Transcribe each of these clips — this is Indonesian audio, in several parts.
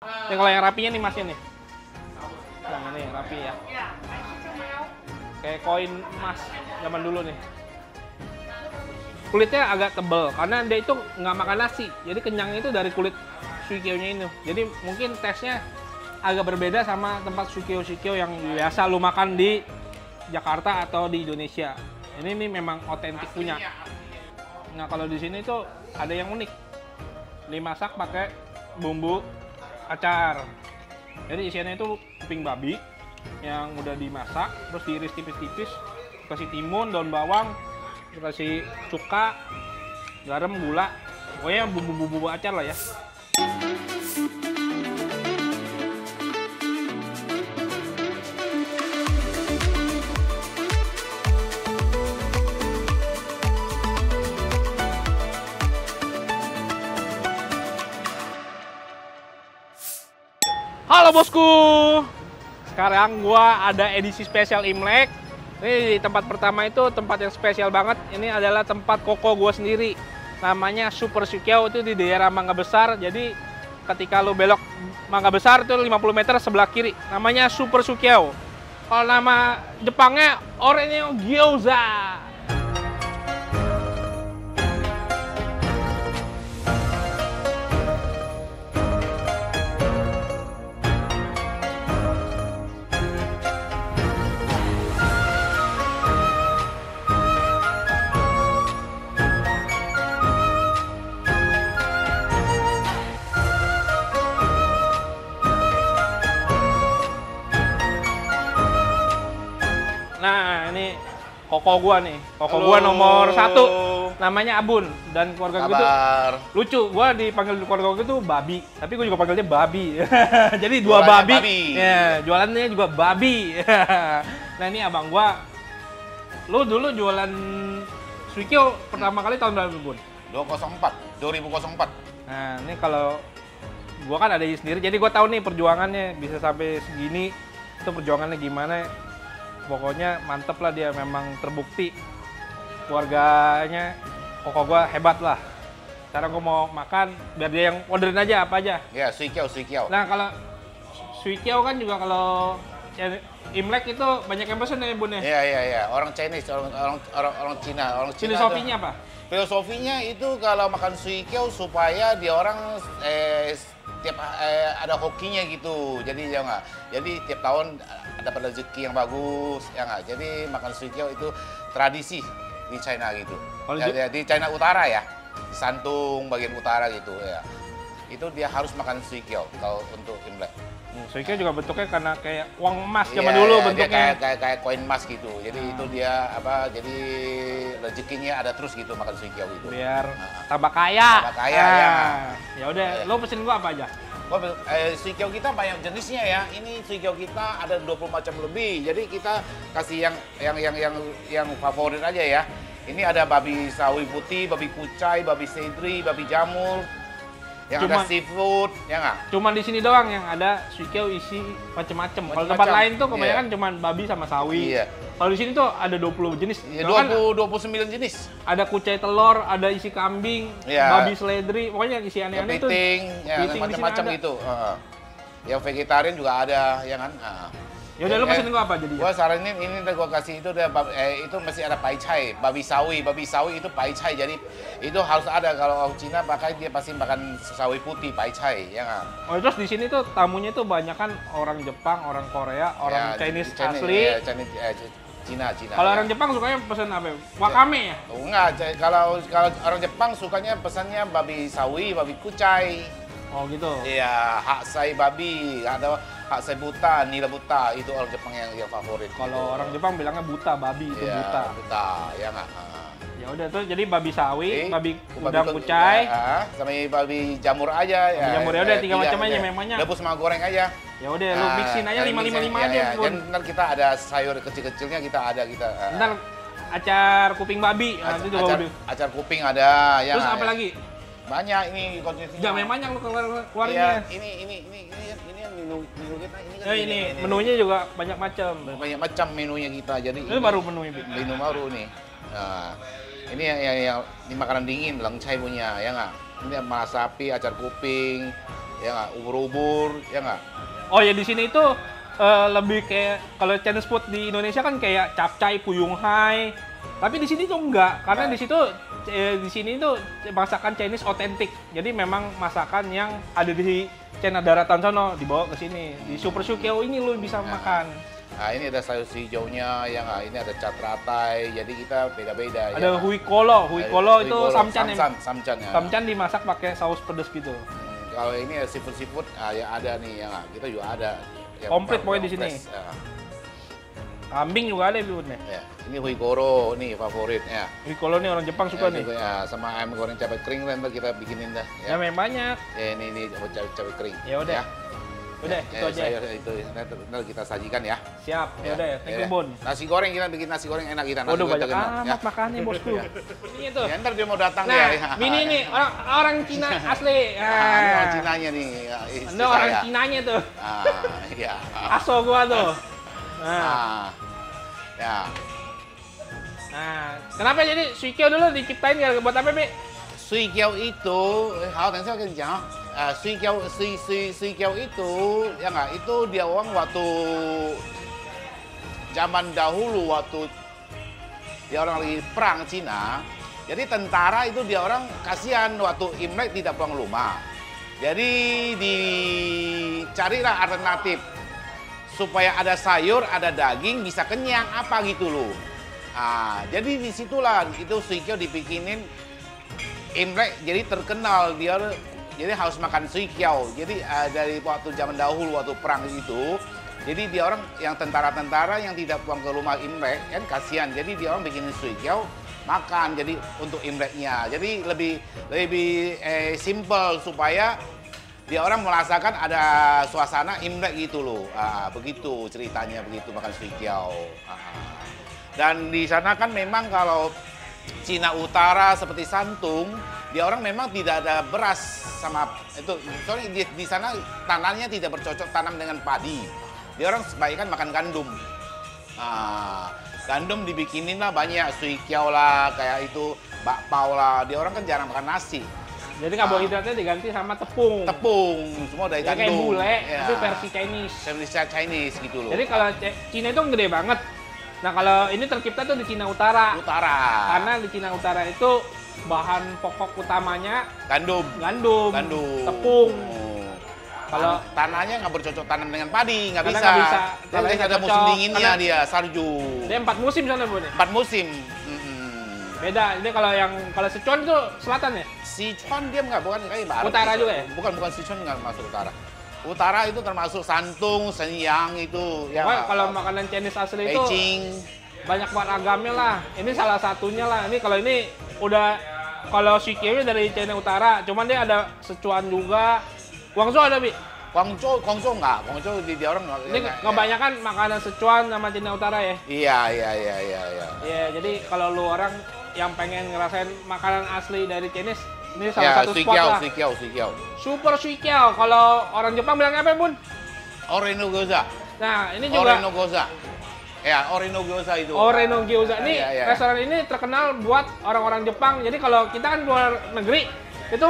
Ini kalau yang rapinya nih masnya nih. Nah ini rapi ya. Kayak koin emas zaman dulu nih. Kulitnya agak tebel karena dia itu nggak makan nasi. Jadi kenyangnya itu dari kulit suikyo-nya ini. Jadi mungkin tesnya agak berbeda sama tempat suikyo-suikyo yang biasa lu makan di Jakarta atau di Indonesia. Ini nih memang otentik punya. Nah kalau di sini tuh ada yang unik. Dimasak pakai bumbu acar. Jadi isiannya itu kuping babi yang udah dimasak, terus diiris tipis-tipis, kasih timun, daun bawang, kasih cuka, garam, gula, pokoknya bumbu-bumbu acar lah ya. Halo bosku, sekarang gua ada edisi spesial Imlek. Ini di tempat pertama itu tempat yang spesial banget. Ini adalah tempat koko gua sendiri. Namanya Super Suikyo, itu di daerah Mangga Besar. Jadi ketika lo belok Mangga Besar itu 50 meter sebelah kiri. Namanya Super Suikyo. Kalau nama Jepangnya Oreneo Gyoza. Nah, ini koko gua nih. Koko gua nomor 1. Namanya Abun. Dan keluarga gue tuh lucu. Gua dipanggil keluarga gue tuh babi. Tapi gue juga panggilnya babi. Jadi dua babi. Ya, jualannya juga babi. Nah, ini abang gua. Lu dulu jualan Suikyo pertama kali tahun berapa, Bun? 2004. Nah, ini kalau gua kan ada sendiri. Jadi gua tahu nih perjuangannya bisa sampai segini. Itu perjuangannya gimana. Pokoknya mantep lah, dia memang terbukti keluarganya koko gua hebat lah. Sekarang gua mau makan biar dia yang orderin aja apa aja. Ya, Suikyo. Nah kalau Suikyo kan juga kalau Imlek itu banyak yang pesen ya Bun ya? Iya. Orang Chinese, orang Cina. Filosofinya apa? Filosofinya itu kalau makan Suikyo supaya dia orang tiap ada hokinya gitu. Jadi ya nggak. Jadi tiap tahun dapat rezeki yang bagus, ya nggak. Jadi makan Suikyo itu tradisi di China gitu. Di China Utara ya, di Santung bagian utara gitu ya. Itu dia harus makan Suikyo kalau untuk Imlek. Suikyo juga bentuknya karena kayak uang emas zaman dulu bentuknya. Kayak koin emas gitu. Jadi itu dia jadi rezekinya ada terus gitu makan Suikyo gitu. Biar tambah kaya. Tambah kaya ya. Ya udah, lo pesen gua apa aja? Suikyo kita banyak jenisnya ya. Ini Suikyo kita ada 20 macam lebih. Jadi kita kasih yang favorit aja ya. Ini ada babi sawi putih, babi kucai, babi seedri, babi jamur. Yang ada seafood, ya nggak? Cuman di sini doang yang ada Suikyo isi macem-macem. Kalau tempat lain tuh kebanyakan cuman babi sama sawi. Iya. Kalau di sini tuh ada 20 jenis. Iya, 29 jenis. Ada kucai telur, ada isi kambing, babi seledri, pokoknya isi aneh-aneh itu. Macam-macam gitu. Yang vegetarian juga ada, ya kan? Ya udah, lu pesen gua apa jadi? Gua saranin ini udah gua kasih itu udah itu mesti ada pai chai, babi sawi itu pai chai. Jadi itu harus ada. Kalau orang Cina pakai dia pasti makan sawi putih pai chai, ya kan? Oh, terus di sini tuh tamunya tuh banyak kan orang Jepang, orang Korea, orang Chinese asli. Cina. Kalau orang Jepang sukanya pesen apa? Wakame ya? Enggak, kalau orang Jepang sukanya pesannya babi sawi, babi kucai. Oh gitu. Iya, haksai babi, ada haksai buta, nila buta, itu orang Jepang yang favorit. Kalau orang Jepang bilangnya buta, babi itu buta. Buta, ya nggak. Ya udah tuh, jadi babi sawi, babi udang kucai, sama babi jamur aja. Babi jamur ya udah 3 macam aja memangnya. Rebus sama goreng aja. Ya udah, lu mixin aja 5 aja. Dan ntar kita ada sayur kecil-kecilnya kita. Ntar acar kuping babi, nanti juga acar kuping ada. Terus apa lagi? Banyak ini konsumsinya. Jangan banyak lu keluarinnya. Iya, ini menu kita ini menunya juga banyak macam. Banyak macam menunya kita. Jadi ini baru menu ini. Menu baru nih. Nah, ini yang makanan dingin, langcai punya, ya nggak? Ini malas sapi, acar kuping, ya nggak, ubur-ubur, ya nggak. Oh ya, di sini itu lebih kayak kalau Chinese food di Indonesia kan kayak capcay, puyung hai. Tapi di sini tuh enggak, karena di situ di sini tuh masakan Chinese otentik. Jadi memang masakan yang ada di Cina daratan sono dibawa ke sini. Di Super Shukyo ini lu bisa makan. Nah, ini ada sayur hijaunya, ya nggak, ini ada catratai, jadi kita beda-beda. Ada ya. hui kolo itu samcan ya. Samcan ya. Samcan dimasak pakai saus pedas gitu. Kalau ini seafood, ya ada nih, ya nggak, kita juga ada. Yang Komplit pokoknya di sini. fresh, ya. Kambing juga ada Bun ya. Ya, ini hui koro, nih favoritnya. Hui kolo nih orang Jepang suka nih. Juga, ya, sama ayam goreng cabai kering ntar kita bikinin dah. Ya memang banyak. Ya, ini cabai kering. Ya udah. Udah, itu aja. Itu nanti kita sajikan ya. Siap. Ya udah, thank you, Bun. Nasi goreng, kita bikin nasi goreng enak kita. Udah banyak ya. amat makannya, Bosku. Ini tuh. Ya, ntar dia mau datang Nah, ya. ini nih orang Cina asli. Ini orang Cinanya nih. Istri Ini orang saya. Cinanya tuh. Iya. Aso gua tuh. Ya. Nah, kenapa jadi Suikyo dulu diciptain buat apa, Bi? Sui Kiao itu, Sui Kiao itu, ya nggak, itu dia orang waktu zaman dahulu, waktu dia orang lagi perang Cina, jadi tentara itu dia orang kasihan waktu Imlek tidak pulang rumah. Jadi dicarilah alternatif supaya ada sayur, ada daging, bisa kenyang apa gitu loh. Nah, jadi disitulah itu Sui Kiao dibikinin Imlek, jadi terkenal dia, jadi harus makan Sui Kiao. Jadi dari waktu zaman dahulu, waktu perang itu, jadi dia orang yang tentara-tentara yang tidak pulang ke rumah Imlek kan kasihan. Jadi dia orang bikin Sui Kiao makan, jadi untuk Imleknya. Jadi lebih simple supaya dia orang merasakan ada suasana Imlek gitu loh. Begitu ceritanya, begitu makan Sui Kiao. Dan di sana kan memang kalau Cina Utara seperti Santung, dia orang memang tidak ada beras sama itu. Soalnya di sana tanahnya tidak bercocok tanam dengan padi. Dia orang sebaiknya makan gandum. Gandum dibikinin lah banyak, Sui Kiao lah, kayak itu bakpao lah. Dia orang kan jarang makan nasi. Jadi karbohidratnya diganti sama tepung. Tepung, semua dari Ya, kayak gandum. bule, Ya. tapi versi Chinese. Versi Chinese gitu loh. Jadi kalau Cina itu gede banget. Nah, kalau ini tercipta tuh di Cina Utara. Karena di Cina Utara itu bahan pokok utamanya gandum, tepung. Kalau tanahnya nggak bercocok tanam dengan padi, nggak karena bisa. nggak bisa. Kalau Nggak ada cocok, musim dinginnya karena dia, salju. dia 4 musim sana, Bu. 4 musim. Beda. Ini kalau Sichuan itu selatan ya? Sichuan dia nggak, bukan kayak barat. Utara juga ya? Bukan Sichuan, nggak masuk utara. Utara itu termasuk Santung, Shenyang itu. Ya, Pokoknya kalau makanan Chinese asli itu Beijing. banyak ragamnya lah. Ini salah satunya lah. Ini kalau ini udah, kalau Suikyo dari Cina Utara, cuman dia ada Sichuan juga. Guangzhou ada, Bi? Guangzhou nggak, Guangzhou dia orang nggak. Ini kebanyakan makanan Sichuan sama Cina Utara ya? Iya. Iya, jadi kalau lu orang yang pengen ngerasain makanan asli dari Chinese, ini salah satu spot lah. Sui Kiao. Super Suikyo. Kalau orang Jepang bilangnya apa, Bun? Oreno Gyoza. Nah, ini juga Oreno Gyoza. Ya, Oreno Gyoza itu. Oreno Gyoza. Ini Iya. restoran ini terkenal buat orang-orang Jepang. Jadi kalau kita kan luar negeri, itu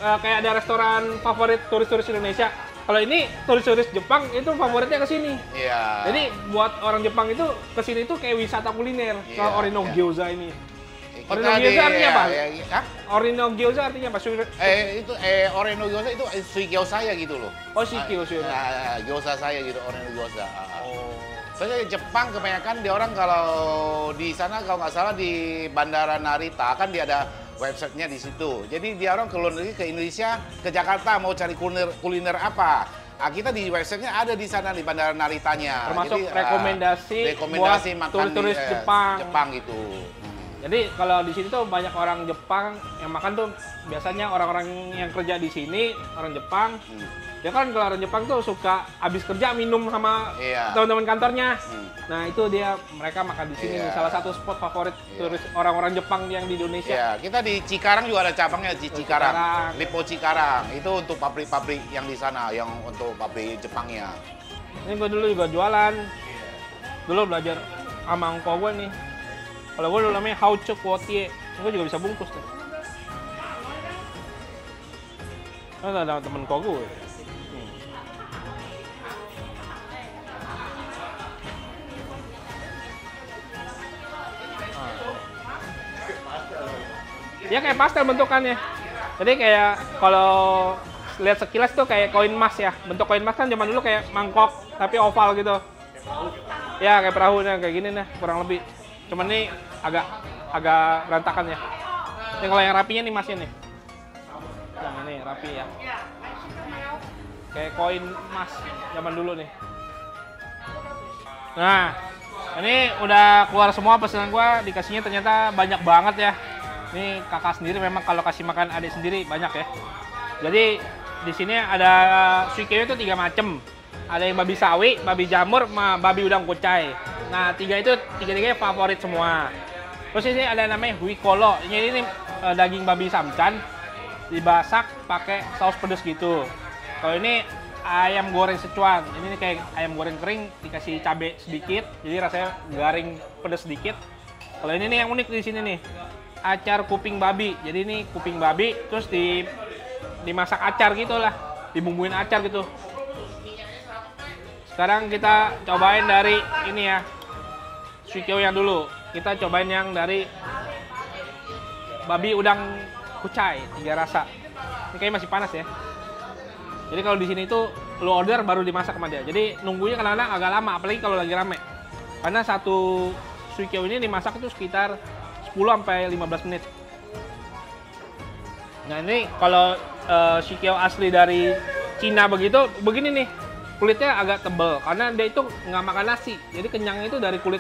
kayak ada restoran favorit turis-turis Indonesia. Kalau ini turis-turis Jepang itu favoritnya ke sini. Iya. Jadi buat orang Jepang itu ke sini itu kayak wisata kuliner ke Iya, Oreno iya. Gyoza ini. Kita Oreno Gyoza artinya apa? Hah? Oreno Gyoza artinya apa? Oreno Gyoza itu Sui Kiao saya gitu loh. Oh, Suikyo. Gyoza saya gitu, Oreno Gyoza. Oh. Soalnya Jepang kebanyakan dia orang kalau di sana kalau nggak salah di Bandara Narita kan dia ada websitenya di situ. Jadi dia orang ke luar negeri, ke Indonesia, ke Jakarta mau cari kuliner apa. Kita di websitenya ada di sana di Bandara Naritanya. Termasuk Jadi, rekomendasi buat makan turis-turis Jepang gitu. Jadi kalau di sini tuh banyak orang Jepang yang makan tuh biasanya orang-orang yang kerja di sini, orang Jepang. Ya kan kalau orang Jepang tuh suka habis kerja minum sama teman-teman kantornya. Nah, itu mereka makan di sini. Salah satu spot favorit turis orang-orang Jepang yang di Indonesia. Iya, kita di Cikarang juga ada cabangnya di Cikarang. Lipo Cikarang. Itu untuk pabrik-pabrik yang di sana, yang untuk pabrik Jepangnya. Ini gue dulu juga jualan. Dulu belajar sama angko gue nih. Kalau gue dulu namanya Hauchuk Wotie. Gue juga bisa bungkus tuh. Ada temen kok gue. Ya kayak pastel bentukannya. Jadi kayak kalau lihat sekilas tuh kayak koin emas ya. Bentuk koin emas kan zaman dulu kayak mangkok tapi oval gitu. Ya kayak perahu nih, kayak gini nih kurang lebih. Cuman ini agak berantakan ya. Ini kalau yang rapinya nih masnya nih. Yang ini rapi ya. Kayak koin emas zaman dulu nih. Nah, ini udah keluar semua pesanan gua, dikasihnya ternyata banyak banget ya. Ini kakak sendiri memang kalau kasih makan adik sendiri banyak ya. Jadi di sini ada suikyo itu 3 macem. Ada yang babi sawi, babi jamur, sama babi udang kucai. Nah, tiga-tiganya favorit semua. Terus ini ada namanya huikolo. Ini daging babi samcan dibasak pakai saus pedas gitu. Kalau ini ayam goreng secuan. Ini kayak ayam goreng kering dikasih cabai sedikit, jadi rasanya garing pedas sedikit. Kalau ini nih yang unik di sini nih, acar kuping babi. Jadi ini kuping babi terus dimasak acar gitu lah, dibumbuin acar gitu. Sekarang kita cobain dari ini ya, suikyo yang dulu. Kita cobain yang dari babi udang kucai 3 rasa. Ini kayaknya masih panas ya. Jadi kalau di sini tuh lo order baru dimasak sama dia. Jadi nunggunya kadang-kadang agak lama, apalagi kalau lagi rame. Karena satu suikyo ini dimasak itu sekitar 10-15 menit. Nah ini kalau suikyo asli dari Cina begini nih. Kulitnya agak tebal karena dia itu nggak makan nasi. Jadi kenyangnya itu dari kulit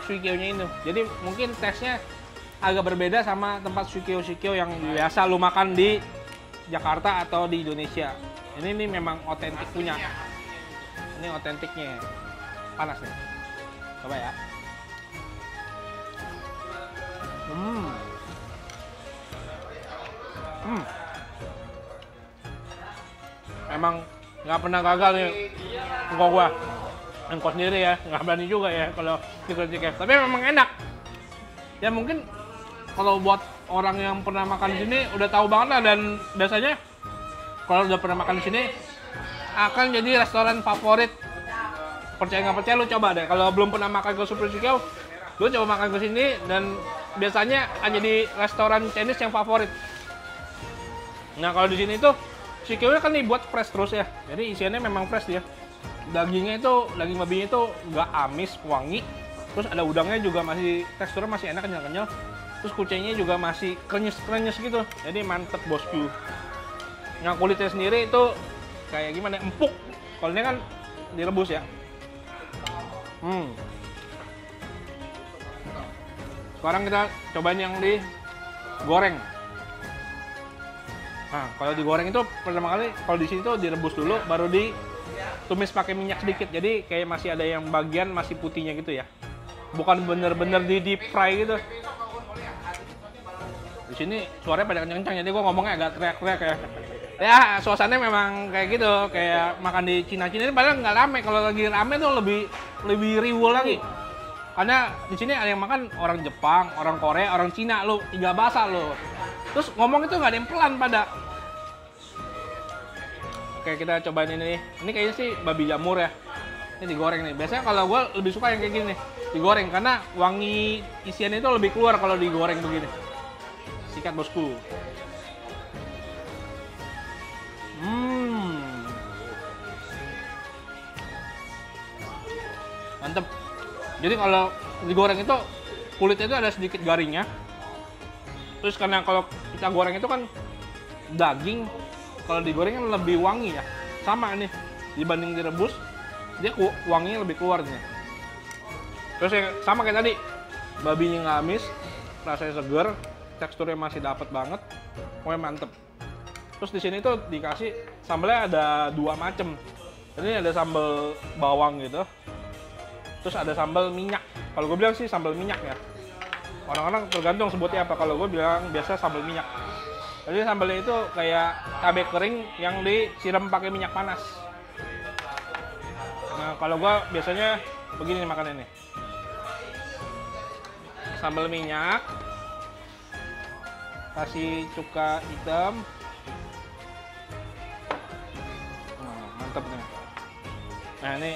suikyo-nya ini. Jadi mungkin tesnya agak berbeda sama tempat suikyo-suikyo yang biasa lu makan di Jakarta atau di Indonesia. Ini memang otentik punya. Ini otentiknya. Panas nih. Coba ya. Emang nggak pernah gagal nih engkau gua. Engkau sendiri ya, nggak berani juga ya kalau dikritik. Tapi memang enak. Ya mungkin kalau buat orang yang pernah makan di sini udah tahu banget lah, dan biasanya kalau udah pernah makan di sini akan jadi restoran favorit. Percaya nggak percaya lu coba deh. Kalau belum pernah makan ke Super Suikyo, lu coba makan ke sini dan biasanya akan jadi restoran Chinese yang favorit. Nah kalau di sini tuh suikyo-nya kan dibuat fresh terus ya. Jadi isiannya memang fresh dia. Dagingnya itu, daging babinya itu nggak amis, wangi. Terus ada udangnya juga masih, teksturnya masih enak, kenyal-kenyal. Terus kucainya juga masih krenyes-krenyes gitu. Jadi mantep bosku. Nah kulitnya sendiri itu kayak gimana, empuk. Kalau ini kan direbus ya. Sekarang kita cobain yang digoreng. Nah kalau digoreng itu pertama kali, kalau di sini tuh direbus dulu, baru ditumis pakai minyak sedikit. Jadi kayak masih ada yang bagian masih putihnya gitu ya. Bukan bener-bener di deep fry gitu. Di sini suaranya pada kencang-kencang, jadi gue ngomongnya agak teriak-teriak ya. Ya suasananya memang kayak gitu, kayak makan di Cina-Cina ini padahal nggak rame. Kalau lagi rame tuh lebih riuh lagi. Karena di sini ada yang makan orang Jepang, orang Korea, orang Cina, lo 3 bahasa lo. Terus ngomong itu nggak ada yang pelan pada. Oke kita cobain ini nih. Ini kayaknya sih babi jamur ya. Ini digoreng nih. Biasanya kalau gue lebih suka yang kayak gini nih, digoreng karena wangi isiannya itu lebih keluar kalau digoreng begini. Sikat bosku. Mantep. Jadi kalau digoreng itu kulitnya itu ada sedikit garingnya. Terus karena kalau kita goreng itu kan daging, kalau digoreng kan lebih wangi ya. Sama nih dibanding direbus, dia wanginya lebih keluar nih. Terus yang sama kayak tadi, babinya nggak amis, rasanya seger, teksturnya masih dapat banget, pokoknya mantep. Terus di sini tuh dikasih sambalnya ada 2 macem. Ini ada sambal bawang gitu, terus ada sambal minyak. Kalau gue bilang sih sambal minyak ya. Orang-orang tergantung sebutnya apa. Kalau gue bilang biasa sambal minyak. Jadi sambalnya itu kayak cabai kering yang disiram pakai minyak panas. Nah kalau gue biasanya begini makannya nih. Sambal minyak, kasih cuka hitam. Mantep nih. Nah ini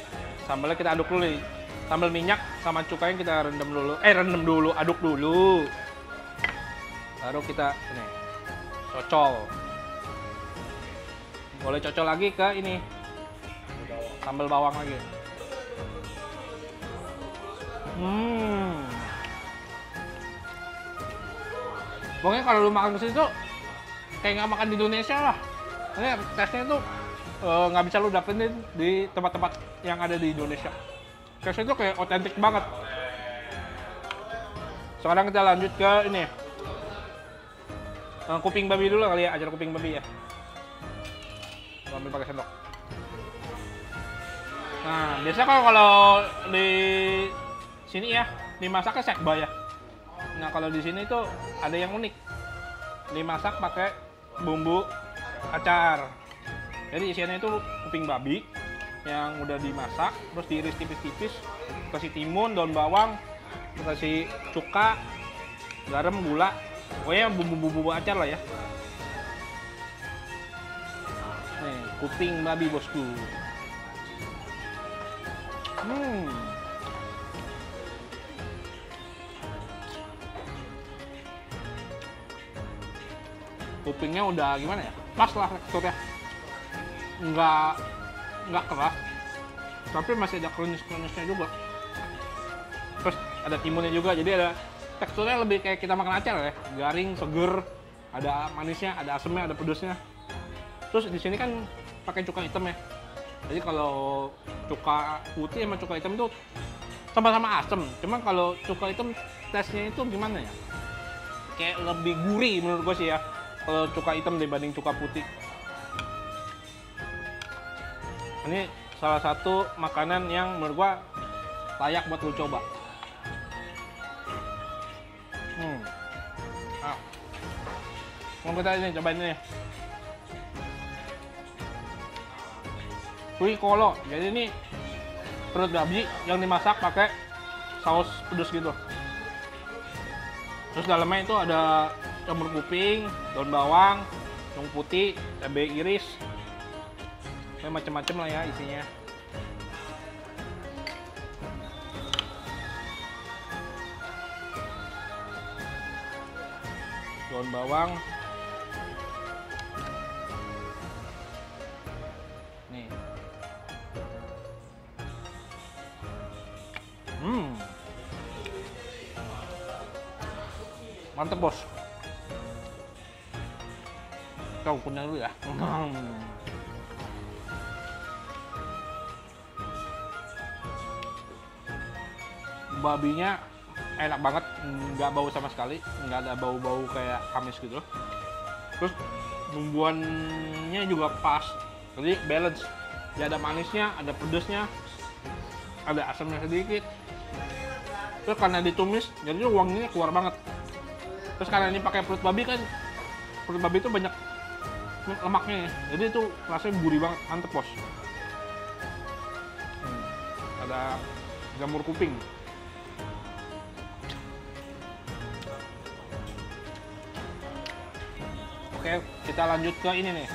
sambalnya kita aduk dulu nih. Sambal minyak sama cukanya kita rendam dulu, aduk dulu. Baru kita ini cocol. Boleh cocol lagi ke ini sambal bawang lagi. Pokoknya kalau lu makan kesini tuh kayak nggak makan di Indonesia lah. Ini tesnya tuh nggak bisa lu dapetin di tempat-tempat yang ada di Indonesia. Tesnya tuh kayak otentik banget. Sekarang kita lanjut ke ini kuping babi dulu kali ya, ajar kuping babi ya. Ambil pakai sendok. Nah, biasanya kalau di sini ya dimasaknya sekba ya. Nah, kalau di sini tuh ada yang unik. Dimasak pakai bumbu acar. Jadi isiannya itu kuping babi yang udah dimasak, terus diiris tipis-tipis, kasih timun, daun bawang, kasih cuka, garam, gula. Pokoknya bumbu-bumbu acar lah ya. Nih, kuping babi bosku. Kupingnya udah gimana ya? Pas lah teksturnya. Nggak keras, tapi masih ada kronis-kronisnya juga. Terus ada timunnya juga, jadi ada teksturnya lebih kayak kita makan acar ya, garing, seger, ada manisnya, ada asemnya, ada pedasnya. Terus di sini kan pakai cuka hitam ya. Jadi kalau cuka putih sama cuka hitam itu sama-sama asem. Cuma kalau cuka hitam tesnya itu gimana ya? Kayak lebih gurih menurut gue sih ya. Kalau cuka hitam dibanding cuka putih. Ini salah satu makanan yang menurut gua layak buat lu coba. Mau kita ini cobain ini. Kui kolo. Jadi ini perut babi yang dimasak pakai saus pedas gitu. Terus dalamnya itu ada jamur kuping, daun bawang, bawang putih, cabai iris. Macam-macam lah ya isinya. Daun bawang. Nih. Mantep bos. Kita ukurnya dulu ya. Babinya enak banget, nggak bau sama sekali, nggak ada bau-bau kayak amis gitu. Terus bumbuannya juga pas, jadi balance. Dia ada manisnya, ada pedasnya, ada asamnya sedikit. Terus karena ditumis, jadi wanginya keluar banget. Terus karena ini pakai perut babi kan, perut babi itu banyak lemaknya ya, jadi itu rasanya gurih banget, mantep bos. Ada jamur kuping. Oke, kita lanjut ke ini nih.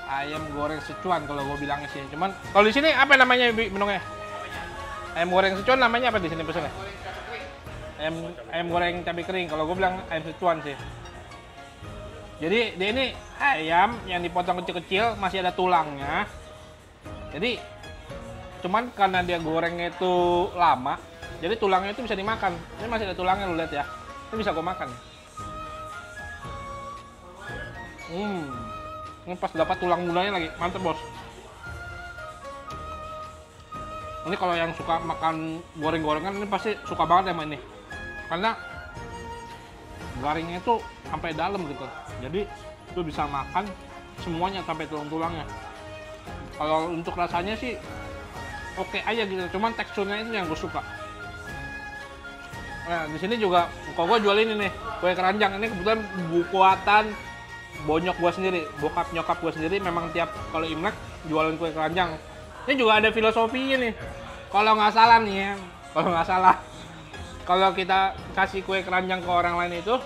Ayam goreng Sichuan kalau gue bilangnya sih. Cuman kalau di sini apa namanya menunya? Ayam goreng Sichuan namanya apa di sini pesannya? Ayam goreng cabai kering. Kalau gue bilang ayam Sichuan sih. Jadi dia ini ayam yang dipotong kecil-kecil, masih ada tulangnya. Jadi cuman karena dia gorengnya itu lama, jadi tulangnya itu bisa dimakan. Ini masih ada tulangnya, lu lihat ya. Ini bisa gue makan. Ini pas dapat tulang mulanya lagi, mantep bos. Ini kalau yang suka makan goreng-gorengan ini pasti suka banget sama ini, karena garingnya itu sampai dalam gitu. Jadi lu bisa makan semuanya sampai tulang-tulangnya. Kalau untuk rasanya sih oke aja gitu, cuman teksturnya itu yang gue suka. Nah di sini juga kok gue jual ini nih, kue keranjang. Ini kebetulan buatan bonyok gue sendiri, bokap nyokap gue sendiri memang tiap kalau Imlek jualan kue keranjang. Ini juga ada filosofinya nih. Kalau nggak salah nih ya, kalau kita kasih kue keranjang ke orang lain itu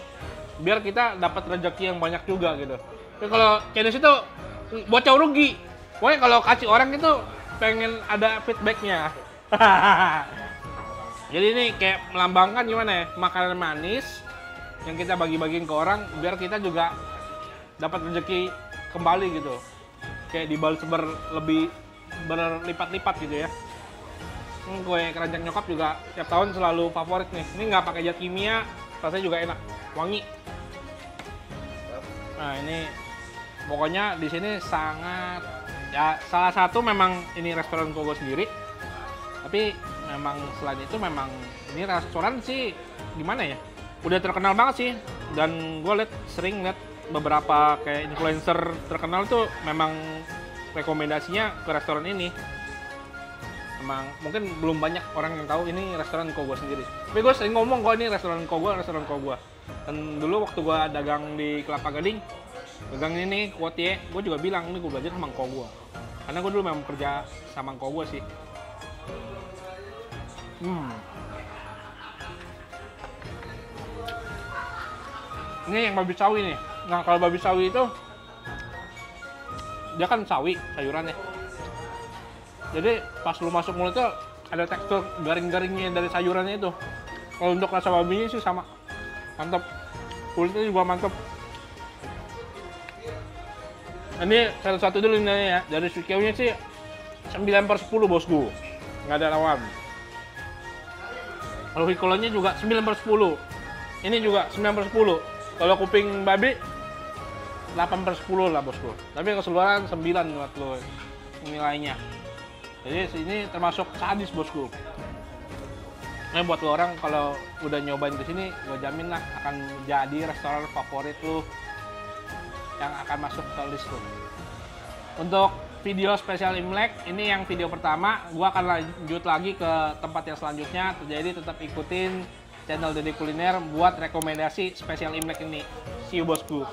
biar kita dapat rezeki yang banyak juga gitu. Tapi kalau Chinese itu bocah rugi. Pokoknya kalau kasih orang itu pengen ada feedbacknya. Jadi ini kayak melambangkan gimana ya, makanan manis yang kita bagi-bagiin ke orang biar kita juga dapat rezeki kembali gitu. Kayak dibalas lebih berlipat-lipat gitu ya. Kue keranjang nyokap juga tiap tahun selalu favorit nih. Ini nggak pakai zat kimia, rasanya juga enak, wangi. Nah ini pokoknya di sini sangat ya, salah satu memang ini restoran Kogo sendiri. Tapi memang selain itu memang ini restoran sih gimana ya? Udah terkenal banget sih, dan gue sering liat beberapa kayak influencer terkenal tuh memang rekomendasinya ke restoran ini. Emang mungkin belum banyak orang yang tahu ini restoran Kogo sendiri. Tapi gue sering ngomong kok ini restoran Kogo. Dan dulu waktu gue dagang di Kelapa Gading, dagang ini kuotie, gue juga bilang ini gue belajar sama Kogo. Karena gue dulu memang kerja sama Kogo sih. Ini yang babi sawi nih. Nah kalau babi sawi itu dia kan sawi sayuran ya. Jadi pas lu masuk mulut tuh ada tekstur garing-garingnya dari sayurannya itu. Kalau untuk rasa babinya sih sama, mantap. Kulitnya juga mantap. Ini satu-satu dulu nih ya. Dari suikyo-nya sih 9/10 bosku, nggak ada lawan. Kalau hikolonya juga 9/10. Ini juga 9/10. Kalau kuping babi 8/10 lah bosku. Tapi keseluruhan 9 buat lo nilainya. Jadi ini termasuk sadis bosku. Nah buat lo orang kalau udah nyobain kesini, gue jamin lah akan jadi restoran favorit lo yang akan masuk ke list lo. Untuk video spesial Imlek, ini yang video pertama. Gue akan lanjut lagi ke tempat yang selanjutnya. Jadi tetap ikutin channel Dede Kuliner buat rekomendasi spesial Imlek ini. See you bosku.